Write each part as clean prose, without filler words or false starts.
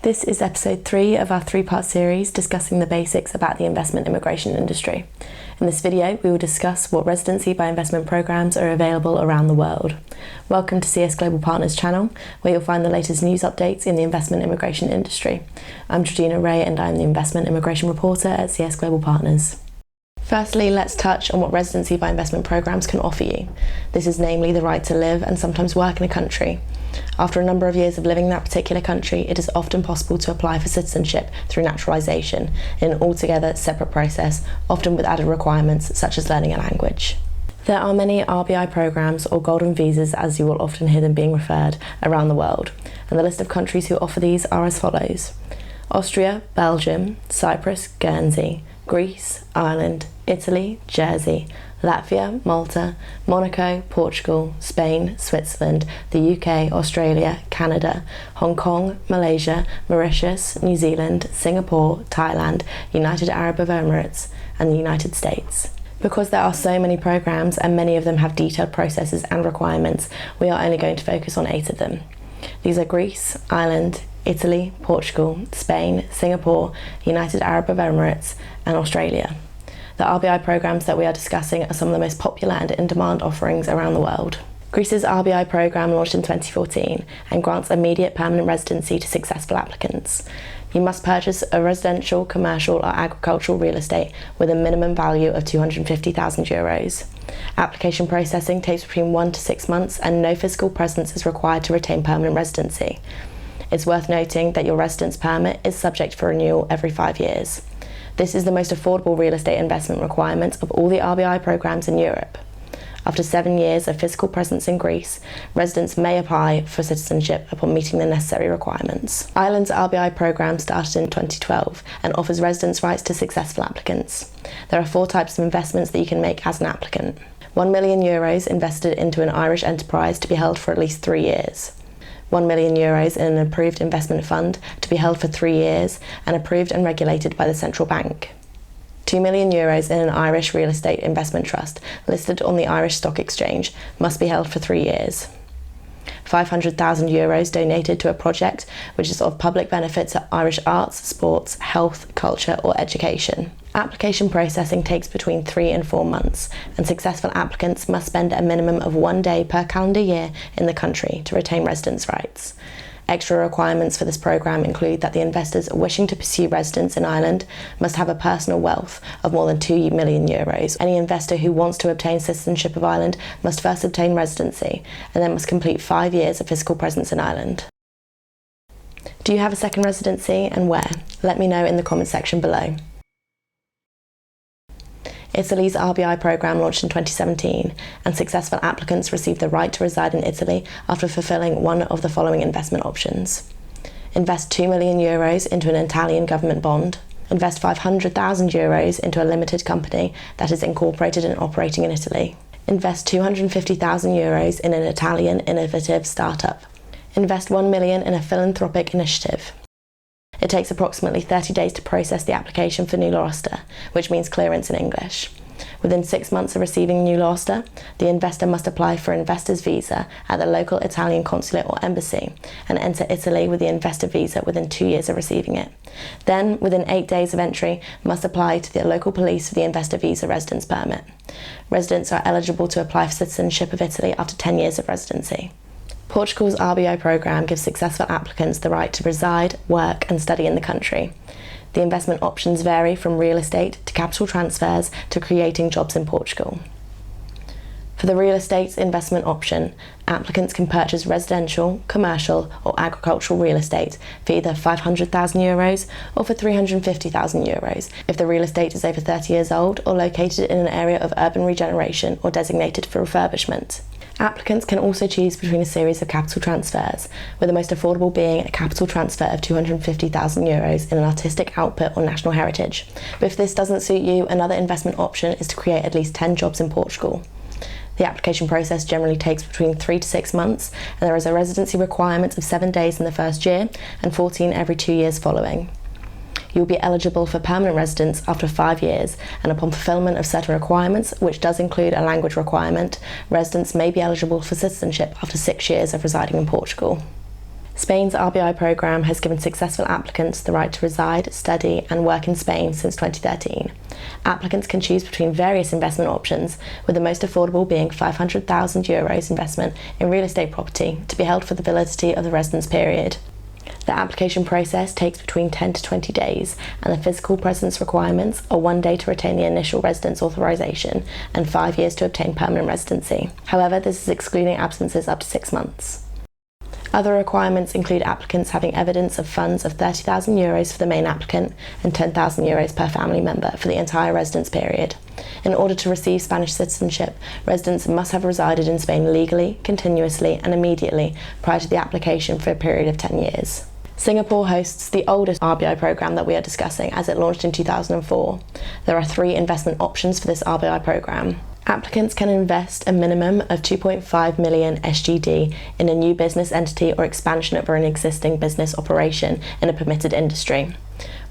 This is episode 3 of our 3-part series discussing the basics about the investment immigration industry. In this video, we will discuss what residency by investment programs are available around the world. Welcome to CS Global Partners channel, where you'll find the latest news updates in the investment immigration industry. I'm Georgina Wray and I'm the investment immigration reporter at CS Global Partners. Firstly, let's touch on what residency by investment programs can offer you. This is namely the right to live and sometimes work in a country. After a number of years of living in that particular country, it is often possible to apply for citizenship through naturalisation in an altogether separate process, often with added requirements such as learning a language. There are many RBI programs, or golden visas as you will often hear them being referred, around the world, and the list of countries who offer these are as follows: Austria, Belgium, Cyprus, Guernsey, Greece, Ireland, Italy, Jersey, Latvia, Malta, Monaco, Portugal, Spain, Switzerland, the UK, Australia, Canada, Hong Kong, Malaysia, Mauritius, New Zealand, Singapore, Thailand, United Arab Emirates, and the United States. Because there are so many programs and many of them have detailed processes and requirements, we are only going to focus on 8 of them. These are Greece, Ireland, Italy, Portugal, Spain, Singapore, United Arab Emirates, and Australia. The RBI programs that we are discussing are some of the most popular and in-demand offerings around the world. Greece's RBI program launched in 2014 and grants immediate permanent residency to successful applicants. You must purchase a residential, commercial or agricultural real estate with a minimum value of €250,000. Application processing takes between 1 to 6 months and no physical presence is required to retain permanent residency. It's worth noting that your residence permit is subject for renewal every 5 years. This is the most affordable real estate investment requirement of all the RBI programs in Europe. After 7 years of physical presence in Greece, residents may apply for citizenship upon meeting the necessary requirements. Ireland's RBI program started in 2012 and offers residence rights to successful applicants. There are 4 types of investments that you can make as an applicant. €1 million invested into an Irish enterprise to be held for at least 3 years. €1 million in an approved investment fund to be held for 3 years and approved and regulated by the central bank. €2 million in an Irish real estate investment trust listed on the Irish Stock Exchange must be held for 3 years. €500,000 donated to a project which is of public benefit to Irish arts, sports, health, culture or education. Application processing takes between 3 and 4 months, and successful applicants must spend a minimum of 1 day per calendar year in the country to retain residence rights. Extra requirements for this program include that the investors wishing to pursue residence in Ireland must have a personal wealth of more than €2 million. Any investor who wants to obtain citizenship of Ireland must first obtain residency and then must complete 5 years of physical presence in Ireland. Do you have a second residency and where? Let me know in the comment section below. Italy's RBI program launched in 2017, and successful applicants receive the right to reside in Italy after fulfilling one of the following investment options. Invest €2 million into an Italian government bond. Invest €500,000 into a limited company that is incorporated and operating in Italy. Invest €250,000 in an Italian innovative startup. Invest €1 million in a philanthropic initiative. It takes approximately 30 days to process the application for nulla osta, which means clearance in English. Within 6 months of receiving nulla osta, the investor must apply for investor's visa at the local Italian consulate or embassy and enter Italy with the investor visa within 2 years of receiving it. Then, within 8 days of entry, must apply to the local police for the investor visa residence permit. Residents are eligible to apply for citizenship of Italy after 10 years of residency. Portugal's RBI program gives successful applicants the right to reside, work and study in the country. The investment options vary from real estate to capital transfers to creating jobs in Portugal. For the real estate investment option, applicants can purchase residential, commercial or agricultural real estate for either €500,000 or for €350,000 if the real estate is over 30 years old or located in an area of urban regeneration or designated for refurbishment. Applicants can also choose between a series of capital transfers, with the most affordable being a capital transfer of €250,000 in an artistic output or national heritage. But if this doesn't suit you, another investment option is to create at least 10 jobs in Portugal. The application process generally takes between 3 to 6 months, and there is a residency requirement of 7 days in the first year and 14 every 2 years following. You will be eligible for permanent residence after 5 years, and upon fulfilment of certain requirements, which does include a language requirement, residents may be eligible for citizenship after 6 years of residing in Portugal. Spain's RBI programme has given successful applicants the right to reside, study and work in Spain since 2013. Applicants can choose between various investment options, with the most affordable being €500,000 investment in real estate property to be held for the validity of the residence period. The application process takes between 10 to 20 days, and the physical presence requirements are 1 day to retain the initial residence authorisation and 5 years to obtain permanent residency. However, this is excluding absences up to 6 months. Other requirements include applicants having evidence of funds of €30,000 for the main applicant and €10,000 per family member for the entire residence period. In order to receive Spanish citizenship, residents must have resided in Spain legally, continuously and immediately prior to the application for a period of 10 years. Singapore hosts the oldest RBI programme that we are discussing, as it launched in 2004. There are 3 investment options for this RBI programme. Applicants can invest a minimum of 2.5 million SGD in a new business entity or expansion of an existing business operation in a permitted industry.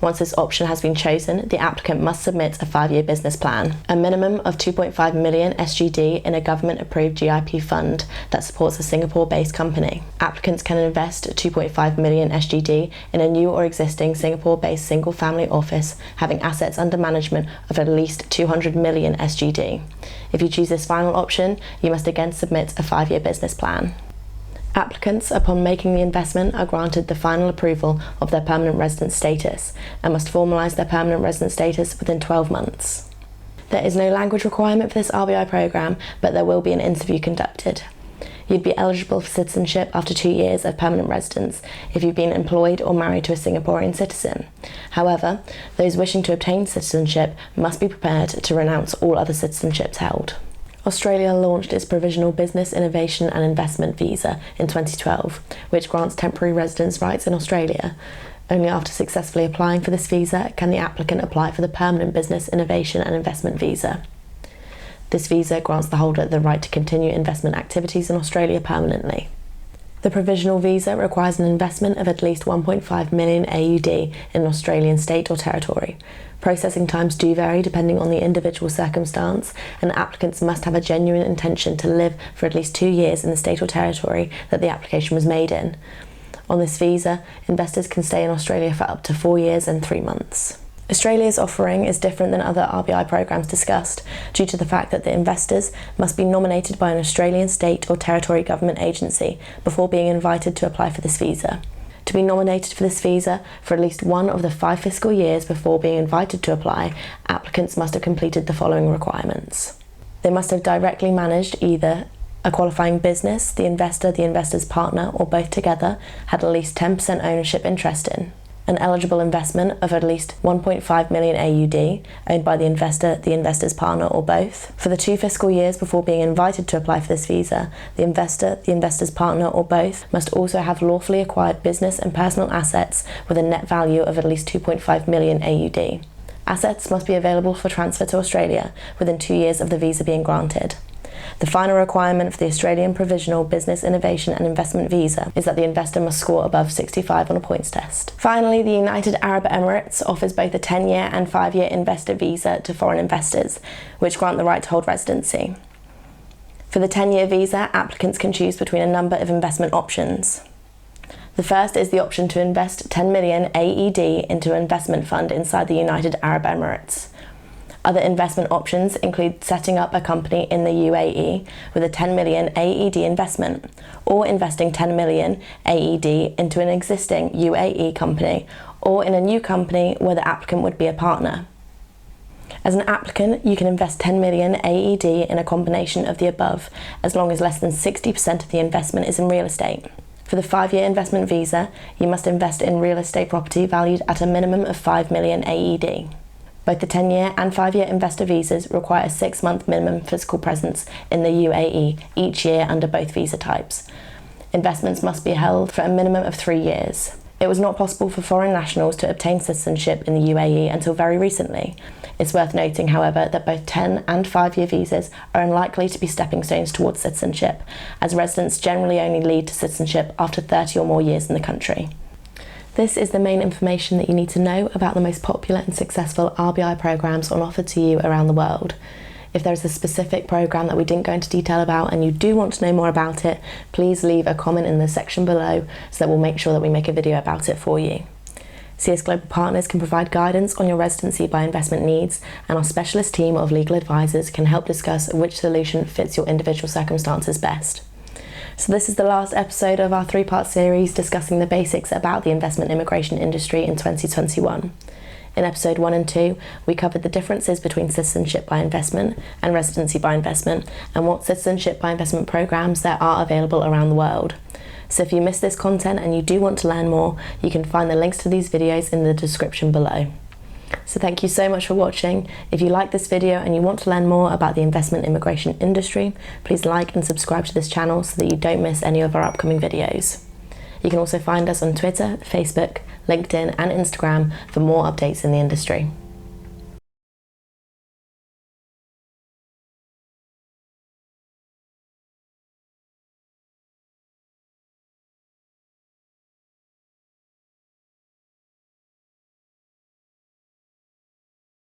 Once this option has been chosen, the applicant must submit a 5-year business plan. A minimum of 2.5 million SGD in a government-approved GIP fund that supports a Singapore-based company. Applicants can invest 2.5 million SGD in a new or existing Singapore-based single-family office having assets under management of at least 200 million SGD. If you choose this final option, you must again submit a 5-year business plan. Applicants, upon making the investment, are granted the final approval of their permanent resident status and must formalise their permanent resident status within 12 months. There is no language requirement for this RBI programme, but there will be an interview conducted. You'd be eligible for citizenship after 2 years of permanent residence if you've been employed or married to a Singaporean citizen. However, those wishing to obtain citizenship must be prepared to renounce all other citizenships held. Australia launched its Provisional Business Innovation and Investment Visa in 2012, which grants temporary residence rights in Australia. Only after successfully applying for this visa can the applicant apply for the Permanent Business Innovation and Investment Visa. This visa grants the holder the right to continue investment activities in Australia permanently. The provisional visa requires an investment of at least 1.5 million AUD in an Australian state or territory. Processing times do vary depending on the individual circumstance, and applicants must have a genuine intention to live for at least 2 years in the state or territory that the application was made in. On this visa, investors can stay in Australia for up to 4 years and 3 months. Australia's offering is different than other RBI programmes discussed due to the fact that the investors must be nominated by an Australian state or territory government agency before being invited to apply for this visa. To be nominated for this visa for at least one of the 5 fiscal years before being invited to apply, applicants must have completed the following requirements. They must have directly managed either a qualifying business the investor's partner, or both together had at least 10% ownership interest in. An eligible investment of at least 1.5 million AUD owned by the investor's partner, or both. For the 2 fiscal years before being invited to apply for this visa, the investor's partner, or both must also have lawfully acquired business and personal assets with a net value of at least 2.5 million AUD. Assets must be available for transfer to Australia within 2 years of the visa being granted. The final requirement for the Australian Provisional Business Innovation and Investment Visa is that the investor must score above 65 on a points test. Finally, the United Arab Emirates offers both a 10-year and 5-year investor visa to foreign investors, which grant the right to hold residency. For the 10-year visa, applicants can choose between a number of investment options. The first is the option to invest 10 million AED into an investment fund inside the United Arab Emirates. Other investment options include setting up a company in the UAE with a 10 million AED investment, or investing 10 million AED into an existing UAE company, or in a new company where the applicant would be a partner. As an applicant, you can invest 10 million AED in a combination of the above, as long as less than 60% of the investment is in real estate. For the 5-year investment visa, you must invest in real estate property valued at a minimum of 5 million AED. Both the 10-year and 5-year investor visas require a 6-month minimum physical presence in the UAE each year under both visa types. Investments must be held for a minimum of 3 years. It was not possible for foreign nationals to obtain citizenship in the UAE until very recently. It's worth noting, however, that both 10 and 5-year visas are unlikely to be stepping stones towards citizenship, as residents generally only lead to citizenship after 30 or more years in the country. This is the main information that you need to know about the most popular and successful RBI programmes on offer to you around the world. If there's a specific programme that we didn't go into detail about and you do want to know more about it, please leave a comment in the section below so that we'll make sure that we make a video about it for you. CS Global Partners can provide guidance on your residency by investment needs, and our specialist team of legal advisors can help discuss which solution fits your individual circumstances best. So this is the last episode of our three-part series discussing the basics about the investment immigration industry in 2021. In episode 1 and 2, we covered the differences between citizenship by investment and residency by investment, and what citizenship by investment programs there are available around the world. So if you missed this content and you do want to learn more, you can find the links to these videos in the description below. So thank you so much for watching. If you like this video and you want to learn more about the investment immigration industry, please like and subscribe to this channel so that you don't miss any of our upcoming videos. You can also find us on Twitter, Facebook, LinkedIn and Instagram for more updates in the industry.